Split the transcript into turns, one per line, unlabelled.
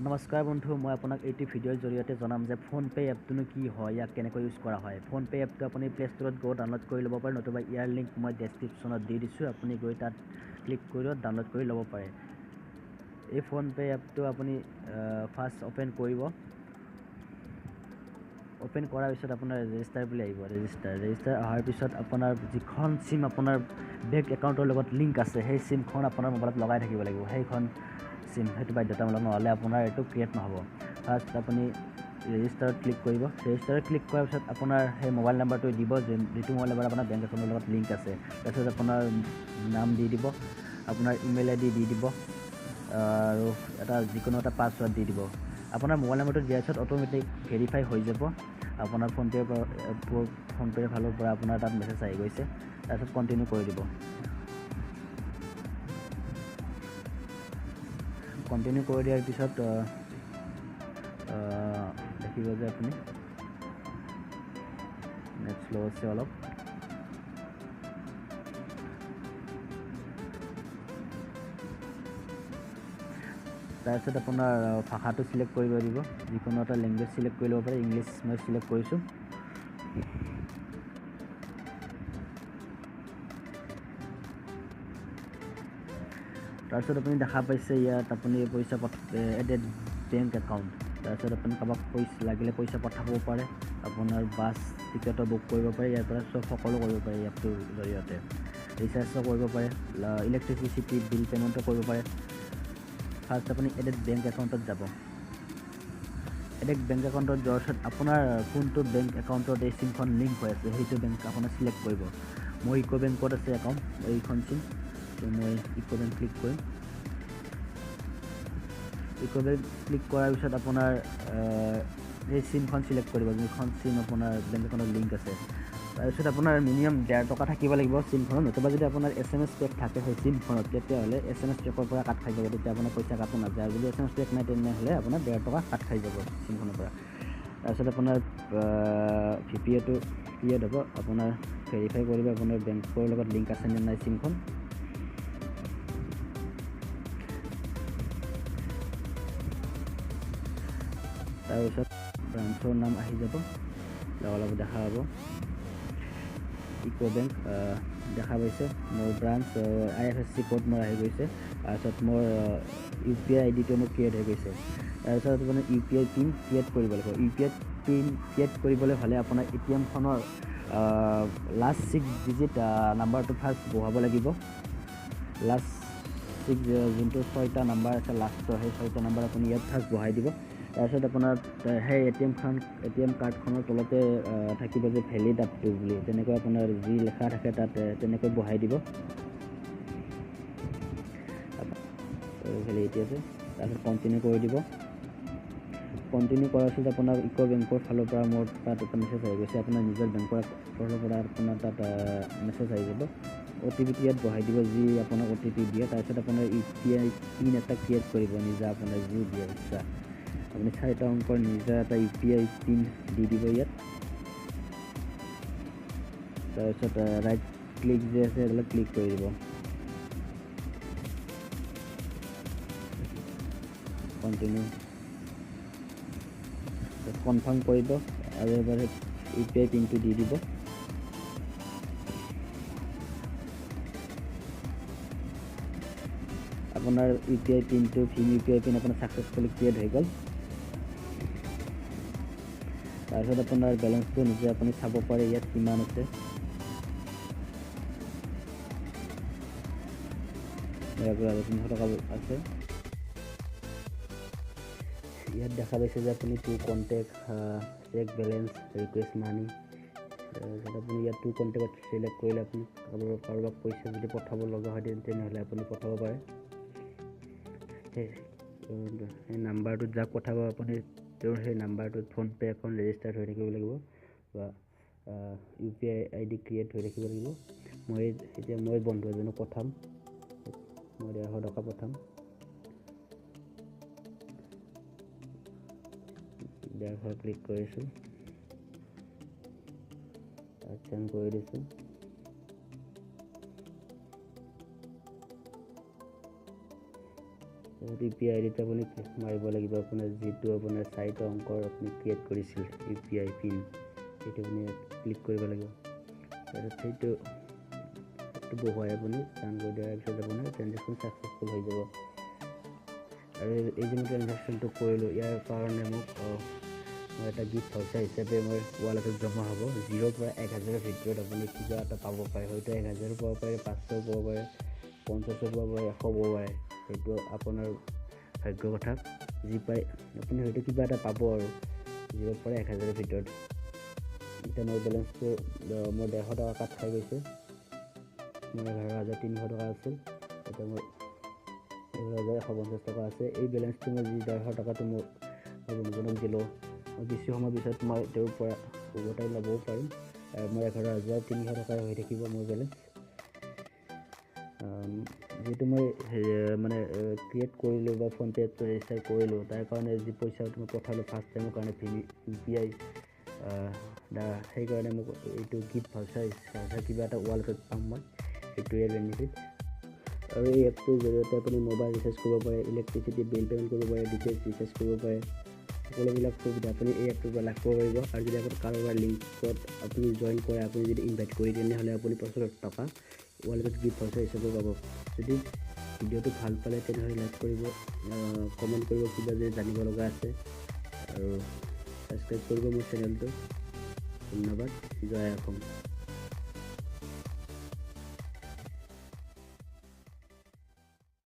নমস্কাৰ বন্ধু, মই আপোনাক এইটো ভিডিঅ'ৰ জৰিয়তে জনাম যে ফোনপে' এপটোনো কি হয়, ইয়াক কেনেকৈ ইউজ কৰা হয়। ফোনপে' এপটো আপুনি প্লে ষ্ট'ৰত গৈ ডাউনলোড কৰি ল'ব পাৰে, নতুবা ইয়াৰ লিংক মই ডেছক্ৰিপশ্যনত দি দিছোঁ, আপুনি গৈ তাত ক্লিক কৰি ডাউনলোড কৰি ল'ব পাৰে। এই ফোনপে' এপটো আপুনি ফাৰ্ষ্ট অ'পেন কৰিব। অ'পেন কৰাৰ পিছত আপোনাৰ ৰেজিষ্টাৰ বুলি আহিব। ৰেজিষ্টাৰ অহাৰ পিছত আপোনাৰ যিখন চিম আপোনাৰ বেংক একাউণ্টৰ লগত লিংক আছে, সেই চিমখন আপোনাৰ মোবাইলত লগাই থাকিব লাগিব। সেইখন চিম সেইটো বাধ্যতামূলক, নহ'লে আপোনাৰ এইটো ক্ৰিয়েট নহ'ব। ফাৰ্ষ্ট আপুনি ৰেজিষ্টাৰত ক্লিক কৰিব। ৰেজিষ্টাৰত ক্লিক কৰাৰ পিছত আপোনাৰ সেই মোবাইল নাম্বাৰটো দিব, যিটো মোবাইল নাম্বাৰ আপোনাৰ বেংক একাউণ্টৰ লগত লিংক আছে। তাৰপিছত আপোনাৰ নাম দি দিব, আপোনাৰ ইমেইল ID দি দিব, আৰু যিকোনো এটা পাছৱৰ্ড দি দিব। আপোনাৰ মোবাইল নাম্বাৰটো দিয়াৰ পিছত অট'মেটিক ভেৰিফাই হৈ যাব। আপোনাৰ ফোনপে'ৰ ফালৰ পৰা আপোনাৰ তাত মেছেজ আহি গৈছে। তাৰপিছত কণ্টিনিউ কৰি দিব। কণ্টিনিউ কৰি দিয়াৰ পিছত দেখিব যে আপুনি নেট শ্ল' আছে অলপ। তাৰপিছত আপোনাৰ ভাষাটো চিলেক্ট কৰিব দিব, যিকোনো এটা লেংগুৱেজ চিলেক্ট কৰি ল'ব পাৰে। ইংলিছ মই চিলেক্ট কৰিছোঁ। তাৰপিছত আপুনি দেখা পাইছে ইয়াত আপুনি পইচা এডেড বেংক একাউণ্ট। তাৰপিছত আপুনি কাৰোবাক লাগিলে পইচা পঠাব পাৰে, আপোনাৰ বাছ টিকেটো বুক কৰিব পাৰে, ইয়াৰ পৰা সকলো কৰিব পাৰে এপটোৰ জৰিয়তে। ৰিচাৰ্জো কৰিব পাৰে, ইলেক্ট্ৰিচিটি বিল পে'মেণ্টো কৰিব পাৰে। ফাৰ্ষ্ট আপুনি এডেড বেংক একাউণ্টত যাব। এডেড বেংক একাউণ্টত যোৱাৰ পিছত আপোনাৰ কোনটো বেংক একাউণ্টত এই চিমখন লিংক হৈ আছে, সেইটো বেংক আপোনাৰ চিলেক্ট কৰিব। মোৰ ইউকো বেংকত আছে একাউণ্ট, এইখন চিম, মই ইউকো বেংক ক্লিক কৰিম। ইউকো বেংক ক্লিক কৰাৰ পিছত আপোনাৰ সেই চিমখন চিলেক্ট কৰিব, যিখন চিম আপোনাৰ বেংক একাউণ্টত লিংক আছে। তাৰপিছত আপোনাৰ মিনিমাম 1.5 টকা থাকিব লাগিব চিমখনত, নতুবা যদি আপোনাৰ SMS পেক থাকে সেই চিমখনত, তেতিয়াহ'লে SMS পেকৰ পৰা কাট খাই যাব, তেতিয়া আপোনাৰ পইচা কাটো নাযায়। আৰু যদি SMS পেক নাই, তেনেহ'লে আপোনাৰ 1.5 টকা কাট খাই যাব চিমখনৰ পৰা। তাৰপিছত আপোনাৰ VPAটো ক্ৰিয়েট হ'ব, আপোনাৰ ভেৰিফাই কৰিব আপোনাৰ বেংকৰ লগত লিংক আছে নে নাই চিমখন। তাৰপিছত ব্ৰাঞ্চৰ নাম আহি যাব, লগে দেখা হ'ব ইউকো বেংক দেখা পাইছে। মোৰ ব্ৰাঞ্চ IFSC কোড মোৰ আহি গৈছে। তাৰপিছত মোৰ UPI IDটো মোৰ ক্ৰিয়েট হৈ গৈছে। তাৰপিছত আপোনাৰ UPI পিন ক্ৰিয়েট কৰিব লাগিব। UPI পিন ক্ৰিয়েট কৰিবলৈ হ'লে আপোনাৰ ATMখনৰ লাষ্ট 6 ডিজিট নাম্বাৰটো ফাৰ্ষ্ট বহাব লাগিব। লাষ্ট 6 যোনটো 6টা নাম্বাৰ আছে লাষ্টৰ, সেই 6টা নাম্বাৰ আপুনি ইয়াত ফাৰ্ষ্ট বহাই দিব। তাৰপিছত আপোনাৰ সেই ATM কাৰ্ডখনৰ তলতে থাকিব যে ভেলিড আপ টু বুলি, তেনেকৈ আপোনাৰ যি লেখা থাকে তাত তেনেকৈ বহাই দিব। ভেলিডিটি আছে, তাৰপিছত কণ্টিনিউ কৰি দিব। কণ্টিনিউ কৰাৰ পিছত আপোনাৰ ইউকো বেংকৰ ফালৰ পৰা মোৰ তাত এটা মেছেজ আহি গৈছে। আপোনাৰ নিজৰ বেংকৰ ফালৰ পৰা আপোনাৰ তাত মেছেজ আহি যাব। OTP ইয়াত বহাই দিব, যি আপোনাৰ OTP দিয়ে। তাৰপিছত আপোনাৰ UPI পিন এটা ক্ৰিয়েট কৰিব, নিজা আপোনাৰ যি দিয়ে ইচ্ছা। আপুনি 4টা অংকৰ নিজা এটা UPI পিন দি দিব ইয়াত। তাৰপিছত ৰাইট ক্লিক যে আছে এইবিলাক ক্লিক কৰি দিব। কণ্টিনিউ কনফাৰ্ম কৰিব, আৰু এবাৰ UPI পিনটো দি দিব। আপোনাৰ UPI পিনটো UPI পিন আপোনাৰ ছাকচেছফুলি ক্ৰিয়েট হৈ গ'ল। তাৰপিছত আপোনাৰ বেলেঞ্চটো নিজে আপুনি চাব পাৰে, ইয়াত কিমান আছে। আৰু 300 টকা আছে। ইয়াত দেখা পাইছে যে আপুনি to contact, check balance, request money. তাৰপিছত আপুনি ইয়াত টু কণ্টেক্টত চিলেক্ট কৰিলে আপুনি কাৰোবাক পইচা যদি পঠাব লগা হয় তেনেহ'লে আপুনি পঠাব পাৰে। সেই নাম্বাৰটোত যাক পঠাব আপুনি তেওঁৰ সেই নাম্বাৰটোত ফোনপে' এখন ৰেজিষ্টাৰ্ড হৈ থাকিব লাগিব, বা UPI ID ক্ৰিয়েট হৈ থাকিব লাগিব। এতিয়া মই বন্ধু এজনক পঠাম, মই 150 টকা পঠাম। 150 ক্লিক কৰিছোঁ, চেণ্ড কৰি দিছোঁ। UPI ID আপুনি মাৰিব লাগিব আপোনাৰ যিটো আপোনাৰ 4টা অংকৰ আপুনি ক্ৰিয়েট কৰিছিল UPI পিন সেইটো আপুনি ক্লিক কৰিব লাগিব তাৰপিছত সেইটো বহুৱাই আপুনি ৰান কৰি দিয়াৰ পিছত আপোনাৰ ট্ৰেনজেকশ্যন ছাকচেছফুল হৈ যাব আৰু এই যে মই ট্ৰেনজেকশ্যনটো কৰিলোঁ ইয়াৰ কাৰণে মোক মই এটা গিফ্ট ভাউচাৰ হিচাপে মই ৱালেটত জমা হ'ব 0 পৰা 1000 ভিতৰত আপুনি কিবা এটা পাব পাৰে হয়তো 1000 পাব পাৰে 500 পাব পাৰে 50 পাব পাৰে 100 পাব পাৰে সেইটো আপোনাৰ ভাগ্যৰ কথা যি পায় আপুনি হয়তো কিবা এটা পাব আৰু 0 পৰা 1000 ভিতৰত এতিয়া মোৰ বেলেঞ্চটো মোৰ 150 টকা কাট খাই গৈছে মোৰ 11300 টকা আছিল এতিয়া মোৰ 11150 টকা আছে এই বেলেঞ্চটো মই যি 150 টকাটো মোৰ বন্ধুজনক দিলোঁ বেছি সময় পিছত মই তেওঁৰ পৰা উভতাই ল'বও পাৰিম মোৰ 11300 টকা হৈ থাকিব মোৰ বেলেঞ্চ যেহেতু মই মানে ক্ৰিয়েট কৰিলোঁ বা ফোনপে এপটো ৰেজিষ্টাৰ কৰিলোঁ তাৰ কাৰণে যি পইচাটো মই পঠালোঁ ফাৰ্ষ্ট টাইমৰ কাৰণে UPI সেইকাৰণে মোক এইটো গিফ্ট ভাউচাৰ কিবা এটা ৱালেটত পাম মই সেইটোৱে বেনিফিট আৰু এই এপটোৰ জৰিয়তে আপুনি মোবাইল ৰিচাৰ্জ কৰিব পাৰে ইলেক্ট্ৰিচিটি বিল পে'মেণ্ট কৰিব পাৰে ডিটেইলছ ৰিচাৰ্জ কৰিব পাৰে সকলোবিলাক সুবিধা আপুনি এই এপটোৰ পৰা লাভ কৰিব পাৰিব আৰু যদি আপুনি কাৰোবাৰ লিংকত আপুনি জইন কৰে আপুনি যদি ইনভাইট কৰি তেনেহ'লে আপুনি 500 টকা ৱালেটত গিফ্ট ভাউচাৰ হিচাপে পাব যদি ভিডিঅ'টো ভাল পালে তেনেহ'লে লাইক কৰিব কমেণ্ট কৰিব কিবা যদি জানিব লগা আছে আৰু ছাবস্ক্ৰাইব কৰিব মোৰ চেনেলটো ধন্যবাদ জয় অসম